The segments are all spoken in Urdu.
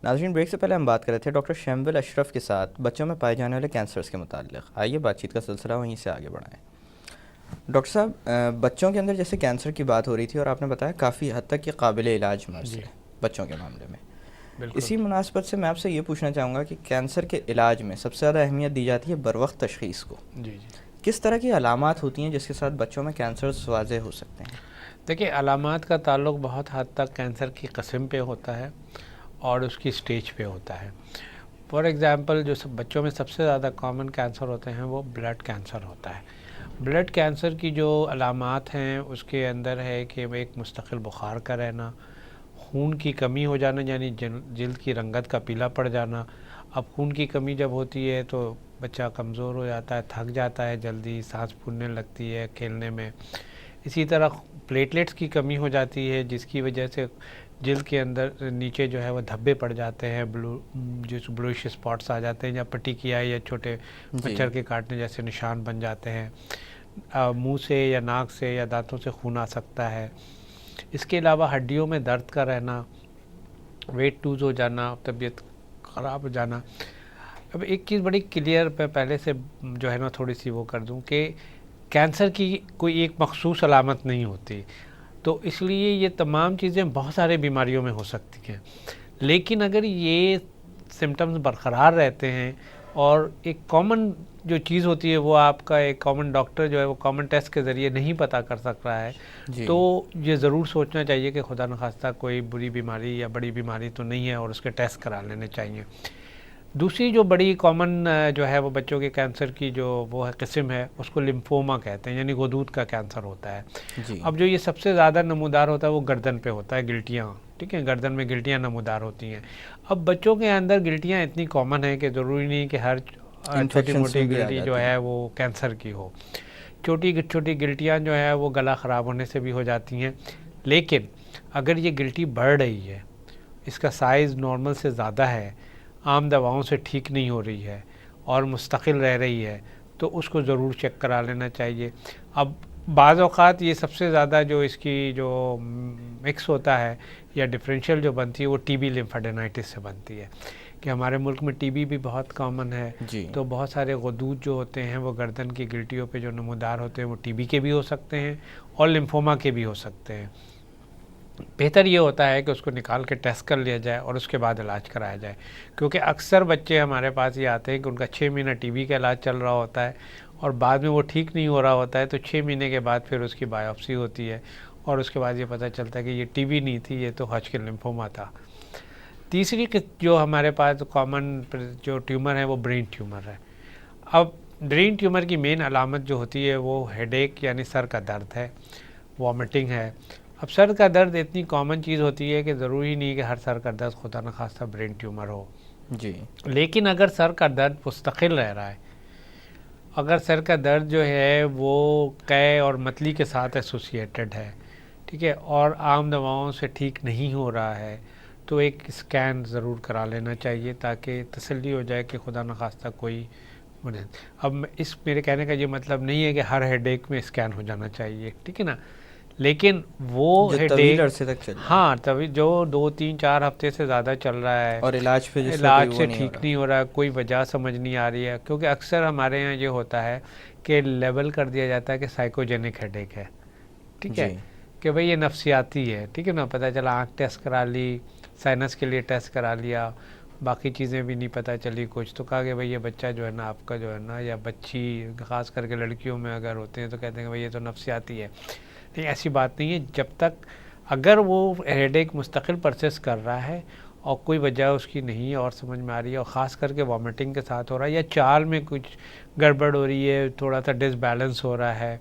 ناظرین، بریک سے پہلے ہم بات کر رہے تھے ڈاکٹر شیمول اشرف کے ساتھ بچوں میں پائے جانے والے کینسرز کے متعلق. آئیے بات چیت کا سلسلہ وہیں سے آگے بڑھائیں. ڈاکٹر صاحب، بچوں کے اندر جیسے کینسر کی بات ہو رہی تھی اور آپ نے بتایا کافی حد تک یہ قابل علاج مرض جی ہے بچوں کے معاملے میں. بالکل. اسی مناسبت سے میں آپ سے یہ پوچھنا چاہوں گا کہ کینسر کے علاج میں سب سے زیادہ اہمیت دی جاتی ہے بروقت تشخیص کو. جی جی کس طرح کی علامات ہوتی ہیں جس کے ساتھ بچوں میں کینسرز واضح ہو سکتے ہیں؟ دیکھیے، علامات کا تعلق بہت حد تک کینسر کی قسم پہ ہوتا ہے اور اس کی سٹیج پہ ہوتا ہے. فار ایگزامپل، جو بچوں میں سب سے زیادہ کامن کینسر ہوتے ہیں وہ بلڈ کینسر ہوتا ہے. بلڈ کینسر کی جو علامات ہیں اس کے اندر ہے کہ ایک مستقل بخار کا رہنا، خون کی کمی ہو جانا، یعنی جلد کی رنگت کا پیلا پڑ جانا. اب خون کی کمی جب ہوتی ہے تو بچہ کمزور ہو جاتا ہے، تھک جاتا ہے، جلدی سانس پھولنے لگتی ہے کھیلنے میں. اسی طرح پلیٹلیٹس کی کمی ہو جاتی ہے جس کی وجہ سے جلد کے اندر نیچے جو ہے وہ دھبے پڑ جاتے ہیں، بلوئش اسپاٹس آ جاتے ہیں، یا پٹی کی آئی یا چھوٹے مچھر کے کاٹنے جیسے نشان بن جاتے ہیں. منہ سے یا ناک سے یا دانتوں سے خون آ سکتا ہے. اس کے علاوہ ہڈیوں میں درد کا رہنا، ویٹ لوز ہو جانا، طبیعت خراب ہو جانا. اب ایک چیز بڑی کلیئر پہ پہلے سے جو ہے نا تھوڑی سی وہ کر دوں کہ کینسر کی کوئی ایک مخصوص علامت نہیں ہوتی، تو اس لیے یہ تمام چیزیں بہت سارے بیماریوں میں ہو سکتی ہیں. لیکن اگر یہ سمٹمز برقرار رہتے ہیں اور ایک کامن جو چیز ہوتی ہے وہ آپ کا ایک کامن ڈاکٹر جو ہے وہ کامن ٹیسٹ کے ذریعے نہیں پتہ کر سک رہا ہے، تو یہ ضرور سوچنا چاہیے کہ خدا نخواستہ کوئی بری بیماری یا بڑی بیماری تو نہیں ہے اور اس کے ٹیسٹ کرا لینے چاہیے. دوسری جو بڑی کامن جو ہے وہ بچوں کے کینسر کی جو وہ ہے قسم ہے اس کو لمفوما کہتے ہیں، یعنی غدود کا کینسر ہوتا ہے. اب جو یہ سب سے زیادہ نمودار ہوتا ہے وہ گردن پہ ہوتا ہے، گلٹیاں. ٹھیک ہے، گردن میں گلٹیاں نمودار ہوتی ہیں. اب بچوں کے اندر گلٹیاں اتنی کامن ہیں کہ ضروری نہیں کہ ہر چھوٹی موٹی گلٹی جو ہے وہ کینسر کی ہو. چھوٹی چھوٹی گلٹیاں جو ہے وہ گلا خراب ہونے سے بھی ہو جاتی ہیں. لیکن اگر یہ گلٹی بڑھ رہی ہے، اس کا سائز نارمل سے زیادہ ہے، عام دواؤں سے ٹھیک نہیں ہو رہی ہے اور مستقل رہ رہی ہے، تو اس کو ضرور چیک کرا لینا چاہیے. اب بعض اوقات یہ سب سے زیادہ جو اس کی جو مکس ہوتا ہے یا ڈفرینشیل جو بنتی ہے وہ ٹی بی لیمفیڈینائٹس سے بنتی ہے، کہ ہمارے ملک میں ٹی بی بھی بہت کامن ہے. تو بہت سارے غدود جو ہوتے ہیں وہ گردن کی گلٹیوں پہ جو نمودار ہوتے ہیں وہ ٹی بی کے بھی ہو سکتے ہیں اور لمفوما کے بھی ہو سکتے ہیں. بہتر یہ ہوتا ہے کہ اس کو نکال کے ٹیسٹ کر لیا جائے اور اس کے بعد علاج کرایا جائے، کیونکہ اکثر بچے ہمارے پاس یہ آتے ہیں کہ ان کا 6 مہینہ ٹی بی کا علاج چل رہا ہوتا ہے اور بعد میں وہ ٹھیک نہیں ہو رہا ہوتا ہے، تو 6 مہینے کے بعد پھر اس کی بایوپسی ہوتی ہے اور اس کے بعد یہ پتہ چلتا ہے کہ یہ ٹی بی نہیں تھی، یہ تو ہاجکن لمفوما تھا. تیسری جو ہمارے پاس کامن جو ٹیومر ہے وہ برین ٹیومر ہے. اب برین ٹیومر کی مین علامت جو ہوتی ہے وہ ہیڈ ایک یعنی سر کا درد ہے، وامٹنگ ہے. اب سر کا درد اتنی کامن چیز ہوتی ہے کہ ضروری نہیں کہ ہر سر کا درد خدا نخواستہ برین ٹیومر ہو. لیکن اگر سر کا درد مستقل رہ رہا ہے، اگر سر کا درد جو ہے وہ قے اور متلی کے ساتھ ایسوسیٹڈ ہے، ٹھیک ہے، اور عام دواؤں سے ٹھیک نہیں ہو رہا ہے، تو ایک اسکین ضرور کرا لینا چاہیے تاکہ تسلی ہو جائے کہ خدا نخواستہ کوئی. اب اس میرے کہنے کا یہ مطلب نہیں ہے کہ ہر ہیڈ ایک میں اسکین ہو جانا چاہیے، ٹھیک ہے نا، لیکن وہ ہیڈ ایک ہاں تبھی جو 2-3-4 ہفتے سے زیادہ چل رہا ہے اور علاج سے ٹھیک نہیں ہو رہا، کوئی وجہ سمجھ نہیں آ رہی ہے. کیونکہ اکثر ہمارے یہاں یہ ہوتا ہے کہ لیبل کر دیا جاتا ہے کہ سائیکوجینک ہیڈ ایک ہے، ٹھیک ہے، کہ بھئی یہ نفسیاتی ہے، ٹھیک ہے نا. پتہ چلا آنکھ ٹیسٹ کرا لی، سائنس کے لیے ٹیسٹ کرا لیا، باقی چیزیں بھی نہیں پتہ چلی کچھ، تو کہا کہ بھئی یہ بچہ جو ہے نا آپ کا جو ہے نا، یا بچی خاص کر کے لڑکیوں میں اگر ہوتے ہیں تو کہتے ہیں کہ بھئی یہ تو نفسیاتی ہے. نہیں، ایسی بات نہیں ہے. جب تک اگر وہ ہیڈ ایک مستقل پرسیس کر رہا ہے اور کوئی وجہ اس کی نہیں اور سمجھ میں آ رہی ہے، اور خاص کر کے وامٹنگ کے ساتھ ہو رہا ہے یا چال میں کچھ گڑبڑ ہو رہی ہے، تھوڑا سا ڈس بیلنس ہو رہا ہے،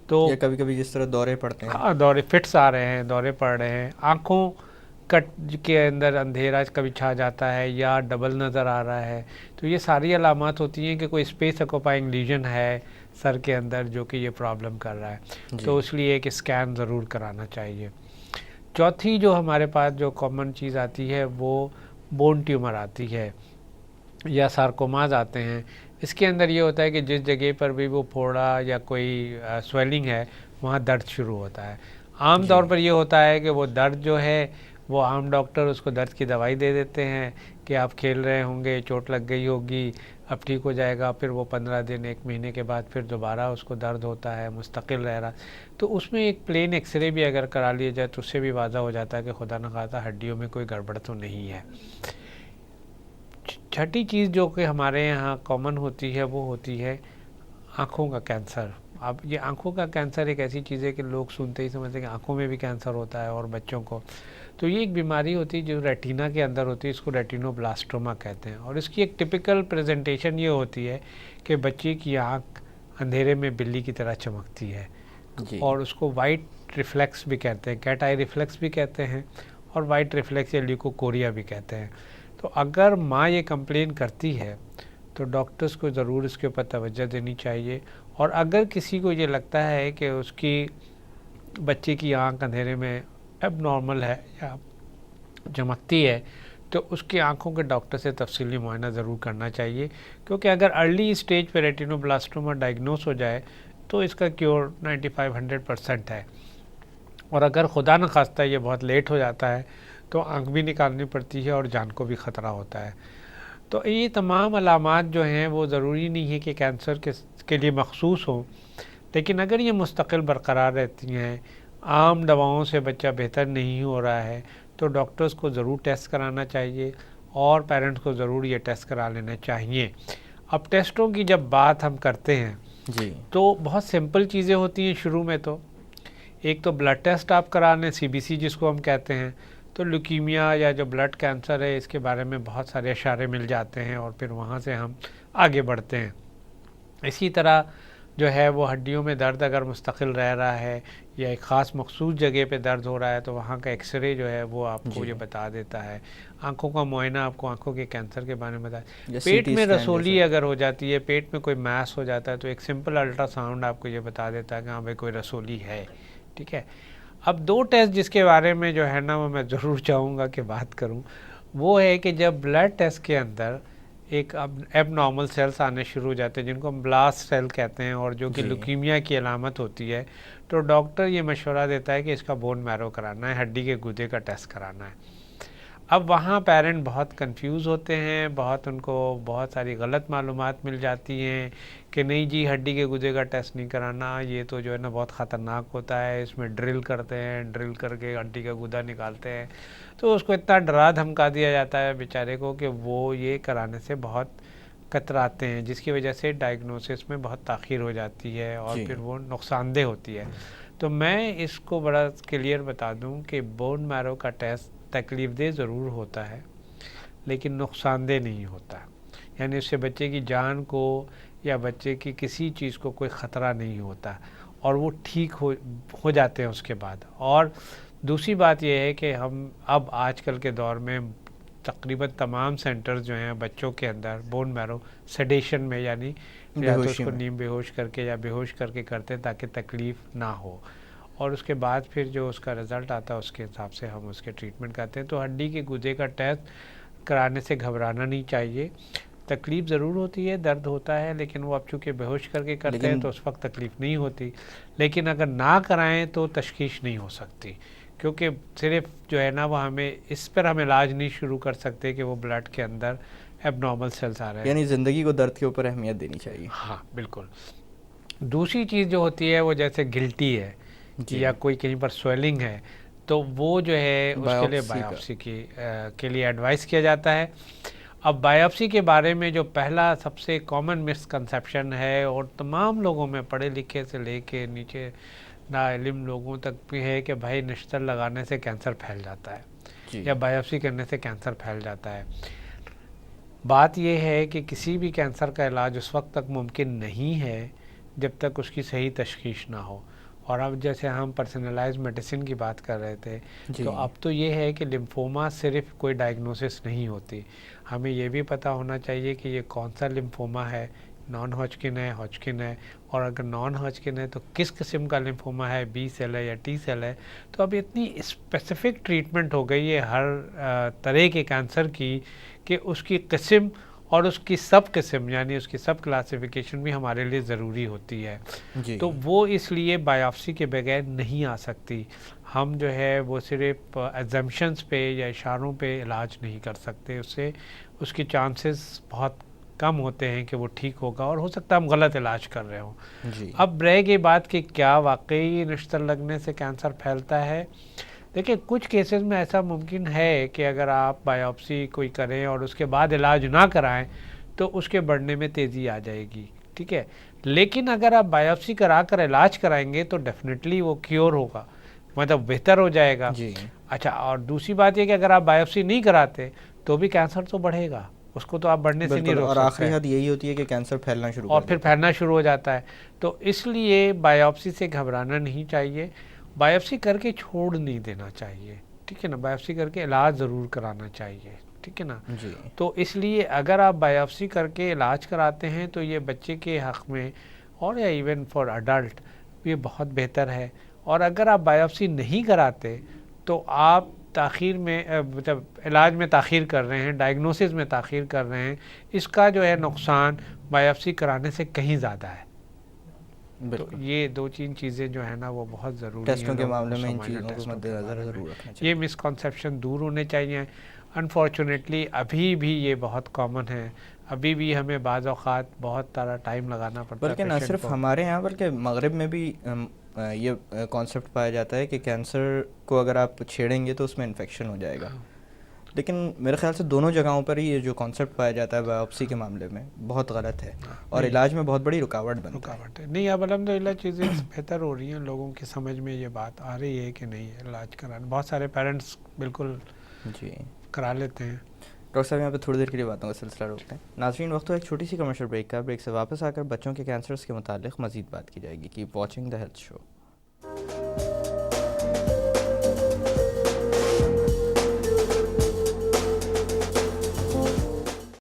تو کبھی کبھی جس طرح دورے پڑتے ہیں، ہاں دورے فٹس آ رہے ہیں، دورے پڑ رہے ہیں، آنکھوں کٹ کے اندر اندھیرا کبھی چھا جاتا ہے یا ڈبل نظر آ رہا ہے، تو یہ ساری علامات ہوتی ہیں کہ کوئی اسپیس اکوپائنگ لیجن ہے سر کے اندر جو کہ یہ پرابلم کر رہا ہے. تو اس لیے ایک اسکین ضرور کرانا چاہیے. چوتھی جو ہمارے پاس جو کامن چیز آتی ہے وہ بون ٹیومر آتی ہے یا سارکوماز آتے ہیں. اس کے اندر یہ ہوتا ہے کہ جس جگہ پر بھی وہ پھوڑا یا کوئی سویلنگ ہے وہاں درد شروع ہوتا ہے. عام طور پر یہ ہوتا ہے کہ وہ درد جو ہے وہ عام ڈاکٹر اس کو درد کی دوائی دے دیتے ہیں کہ آپ کھیل رہے ہوں گے، چوٹ لگ گئی ہوگی، اب ٹھیک ہو جائے گا، پھر وہ 15 دن 1 مہینے کے بعد پھر دوبارہ اس کو درد ہوتا ہے، مستقل رہ رہا. تو اس میں ایک پلین ایکس رے بھی اگر کرا لیا جائے تو اس سے بھی واضح ہو جاتا ہے کہ خدا نخواستہ ہڈیوں میں کوئی گڑبڑ تو نہیں ہے. چھٹی چیز جو کہ ہمارے یہاں کامن ہوتی ہے وہ ہوتی ہے آنکھوں کا کینسر. اب یہ آنکھوں کا کینسر ایک ایسی چیز ہے کہ لوگ سنتے ہی سمجھتے ہیں کہ آنکھوں میں بھی کینسر ہوتا ہے اور بچوں کو. تو یہ ایک بیماری ہوتی ہے جو ریٹینا کے اندر ہوتی ہے، اس کو ریٹینوبلاسٹوما کہتے ہیں. اور اس کی ایک ٹپیکل پریزنٹیشن یہ ہوتی ہے کہ بچے کی آنکھ اندھیرے میں بلی کی طرح چمکتی ہے، جی. اور اس کو وائٹ ریفلیکس بھی کہتے ہیں، کیٹ آئی ریفلیکس بھی کہتے ہیں، اور وائٹ ریفلیکس یا لیوکوکوریا بھی کہتے ہیں. تو اگر ماں یہ کمپلین کرتی ہے تو ڈاکٹرز کو ضرور اس کے اوپر توجہ دینی چاہیے. اور اگر کسی کو یہ لگتا ہے کہ اس کی بچے کی آنکھ اندھیرے میں اب نارمل ہے یا چمکتی ہے تو اس کی آنکھوں کے ڈاکٹر سے تفصیلی معائنہ ضرور کرنا چاہیے، کیونکہ اگر ارلی اسٹیج پہ ریٹینوبلاسٹوما ڈائگنوس ہو جائے تو اس کا کیور 95-100% ہے. اور اگر خدا نخواستہ یہ بہت لیٹ ہو جاتا ہے تو آنکھ بھی نکالنی پڑتی ہے اور جان کو بھی خطرہ ہوتا ہے. تو یہ تمام علامات جو ہیں وہ ضروری نہیں ہے کہ کینسر کے لیے مخصوص ہوں، لیکن اگر یہ مستقل برقرار رہتی ہیں، عام دواؤں سے بچہ بہتر نہیں ہو رہا ہے، تو ڈاکٹرز کو ضرور ٹیسٹ کرانا چاہیے اور پیرنٹس کو ضرور یہ ٹیسٹ کرا لینا چاہیے. اب ٹیسٹوں کی جب بات ہم کرتے ہیں جی. تو بہت سمپل چیزیں ہوتی ہیں شروع میں. تو ایک تو بلڈ ٹیسٹ آپ کرا لیں، CBC جس کو ہم کہتے ہیں. تو لیوکیمیا یا جو بلڈ کینسر ہے اس کے بارے میں بہت سارے اشارے مل جاتے ہیں اور پھر وہاں سے ہم آگے بڑھتے ہیں. اسی طرح جو ہے وہ ہڈیوں میں درد اگر مستقل رہ رہا ہے یا ایک خاص مخصوص جگہ پہ درد ہو رہا ہے تو وہاں کا ایکس رے جو ہے وہ آپ کو یہ بتا دیتا ہے. آنکھوں کا معائنہ آپ کو آنکھوں کے کینسر کے بارے میں بتاتا ہے. پیٹ میں رسولی اگر ہو جاتی ہے، پیٹ میں کوئی میس ہو جاتا ہے تو ایک سمپل الٹرا ساؤنڈ آپ کو یہ بتا دیتا ہے کہ ہاں بھائی کوئی رسولی ہے. ٹھیک ہے. اب 2 ٹیسٹ جس کے بارے میں جو ہے نا وہ میں ضرور چاہوں گا کہ بات کروں، وہ ہے کہ جب بلڈ ٹیسٹ کے اندر ایک ایب نارمل سیلز آنے شروع ہو جاتے ہیں جن کو ہم بلاسٹ سیل کہتے ہیں اور جو کہ لیوکیمیا کی علامت ہوتی ہے، تو ڈاکٹر یہ مشورہ دیتا ہے کہ اس کا بون میرو کرانا ہے، ہڈی کے گودے کا ٹیسٹ کرانا ہے. اب وہاں پیرنٹ بہت کنفیوز ہوتے ہیں، ان کو بہت ساری غلط معلومات مل جاتی ہیں کہ نہیں جی ہڈی کے گودے کا ٹیسٹ نہیں کرانا، یہ تو جو ہے نا بہت خطرناک ہوتا ہے، اس میں ڈرل کرتے ہیں، ڈرل کر کے ہڈی کا گودا نکالتے ہیں. تو اس کو اتنا ڈرا دھمکا دیا جاتا ہے بیچارے کو کہ وہ یہ کرانے سے بہت کتراتے ہیں، جس کی وجہ سے ڈائگنوسس میں بہت تاخیر ہو جاتی ہے اور پھر وہ نقصان دہ ہوتی ہے. تو میں اس کو بڑا کلیئر بتا دوں کہ بون میرو کا ٹیسٹ تکلیف دہ ضرور ہوتا ہے لیکن نقصان دہ نہیں ہوتا. یعنی اس سے بچے کی جان کو یا بچے کی کسی چیز کو کوئی خطرہ نہیں ہوتا اور وہ ٹھیک ہو جاتے ہیں اس کے بعد. اور دوسری بات یہ ہے کہ ہم اب آج کل کے دور میں تقریباً تمام سینٹرز جو ہیں بچوں کے اندر بون میرو سیڈیشن میں، یعنی یا تو اس کو نیم بے ہوش کر کے یا بے ہوش کر کے کرتے ہیں تاکہ تکلیف نہ ہو، اور اس کے بعد پھر جو اس کا رزلٹ آتا ہے اس کے حساب سے ہم اس کے ٹریٹمنٹ کرتے ہیں. تو ہڈی کے گودے کا ٹیسٹ کرانے سے گھبرانا نہیں چاہیے. تکلیف ضرور ہوتی ہے، درد ہوتا ہے، لیکن وہ اب چونکہ بے ہوش کر کے کرتے ہیں تو اس وقت تکلیف نہیں ہوتی. لیکن اگر نہ کرائیں تو تشخیص نہیں ہو سکتی، کیونکہ صرف جو ہے نا وہ ہمیں اس پر ہم علاج نہیں شروع کر سکتے کہ وہ بلڈ کے اندر ایب نارمل سیلز آ رہے ہیں. یعنی زندگی کو درد کے اوپر اہمیت دینی چاہیے. ہاں بالکل. دوسری چیز جو ہوتی ہے وہ جیسے گلٹی ہے یا کوئی کہیں پر سویلنگ ہے تو وہ جو ہے اس کے لیے بائیوپسی کے لیے ایڈوائز کیا جاتا ہے. اب بائیوپسی کے بارے میں جو پہلا سب سے کامن مسکنسیپشن ہے اور تمام لوگوں میں پڑھے لکھے سے لے کے نیچے ناعلم لوگوں تک بھی ہے کہ بھائی نشتر لگانے سے کینسر پھیل جاتا ہے یا بائیوپسی کرنے سے کینسر پھیل جاتا ہے. بات یہ ہے کہ کسی بھی کینسر کا علاج اس وقت تک ممکن نہیں ہے جب تک اس کی صحیح تشخیص نہ ہو. اور اب جیسے ہم پرسنلائز میڈیسن کی بات کر رہے تھے تو اب تو یہ ہے کہ لمفوما صرف کوئی ڈائگنوسس نہیں ہوتی، ہمیں یہ بھی پتہ ہونا چاہیے کہ یہ کون سا لمفوما ہے، نان ہاجکن ہے، ہاجکن ہے، اور اگر نان ہاجکن ہے تو کس قسم کا لمفوما ہے، بی سیل ہے یا ٹی سیل ہے. تو اب اتنی اسپیسیفک ٹریٹمنٹ ہو گئی ہے ہر طرح کے کینسر کی کہ اس کی قسم اور اس کی سب قسم یعنی اس کی سب کلاسیفیکیشن بھی ہمارے لیے ضروری ہوتی ہے. جی تو وہ اس لیے بایوپسی کے بغیر نہیں آ سکتی. ہم جو ہے وہ صرف ایگزمپشنس پہ یا اشاروں پہ علاج نہیں کر سکتے. اس سے اس کی چانسز بہت کم ہوتے ہیں کہ وہ ٹھیک ہوگا, اور ہو سکتا ہے ہم غلط علاج کر رہے ہوں. جی اب رہ گئی بات کہ کیا واقعی نشتر لگنے سے کینسر پھیلتا ہے. دیکھیں کچھ کیسز میں ایسا ممکن ہے کہ اگر آپ بایوپسی کوئی کریں اور اس کے بعد علاج نہ کرائیں تو اس کے بڑھنے میں تیزی آ جائے گی, ٹھیک ہے. لیکن اگر آپ بایوپسی کرا کر علاج کرائیں گے تو ڈیفینیٹلی وہ کیور ہوگا, مطلب بہتر ہو جائے گا. جی اچھا, اور دوسری بات یہ کہ اگر آپ بایوپسی نہیں کراتے تو بھی کینسر تو بڑھے گا, اس کو تو آپ بڑھنے سے نہیں بالکل, روک اور سکتے. آخری حد یہی ہوتی ہے کہ کینسر پھیلنا شروع اور کر پھر دیتا ہے. پھیلنا شروع ہو جاتا ہے. تو اس لیے بایوپسی سے گھبرانا نہیں چاہیے, بایوپسی کر کے چھوڑ نہیں دینا چاہیے, ٹھیک ہے نا. بایوپسی کر کے علاج ضرور کرانا چاہیے, ٹھیک ہے نا. جی تو اس لیے اگر آپ بایوپسی کر کے علاج کراتے ہیں تو یہ بچے کے حق میں اور یا ایون فار اڈلٹ یہ بہت بہتر ہے. اور اگر آپ بایوپسی نہیں کراتے تو آپ تاخیر میں مطلب علاج میں تاخیر کر رہے ہیں, ڈائگنوسس میں تاخیر کر رہے ہیں. اس کا جو ہے نقصان بایوپسی کرانے سے کہیں زیادہ ہے. تو بالکل, یہ دو تین چیزیں جو ہے نا وہ بہت ضروری ہیں ٹیسٹوں کے لوگوں معاملے کو میں ان سمجھنا. چیزوں کو ٹیسٹوں مد کے نظر بارے میں ضرور رکھنا یہ چاہیے. مسکنسیپشن دور ہونے چاہیے. انفارچونیٹلی ابھی بھی یہ بہت کامن ہے, ابھی بھی ہمیں بعض اوقات بہت سارا ٹائم لگانا پڑتا ہے بلکہ نہ پیشنٹ صرف کو. ہمارے یہاں بلکہ مغرب میں بھی یہ کانسیپٹ پایا جاتا ہے کہ کینسر کو اگر آپ چھیڑیں گے تو اس میں انفیکشن ہو جائے گا. لیکن میرے خیال سے دونوں جگہوں پر ہی یہ جو کانسیپٹ پایا جاتا ہے بایوپسی کے معاملے میں بہت غلط ہے اور علاج میں بہت بڑی رکاوٹ بنتا ہے. نہیں, اب الحمدللہ چیزیں بہتر ہو رہی ہیں, لوگوں کی سمجھ میں یہ بات آ رہی ہے کہ نہیں علاج کرانا. بہت سارے پیرنٹس بالکل جی کرا لیتے ہیں. ڈاکٹر صاحب یہاں پہ تھوڑی دیر کے لیے باتوں کا سلسلہ روکتے ہیں. ناظرین وقت ہو ایک چھوٹی سی کمرشل بریک کا. بریک سے واپس آ کر بچوں کے کینسرز کے متعلق مزید بات کی جائے گی. Keep watching the health show.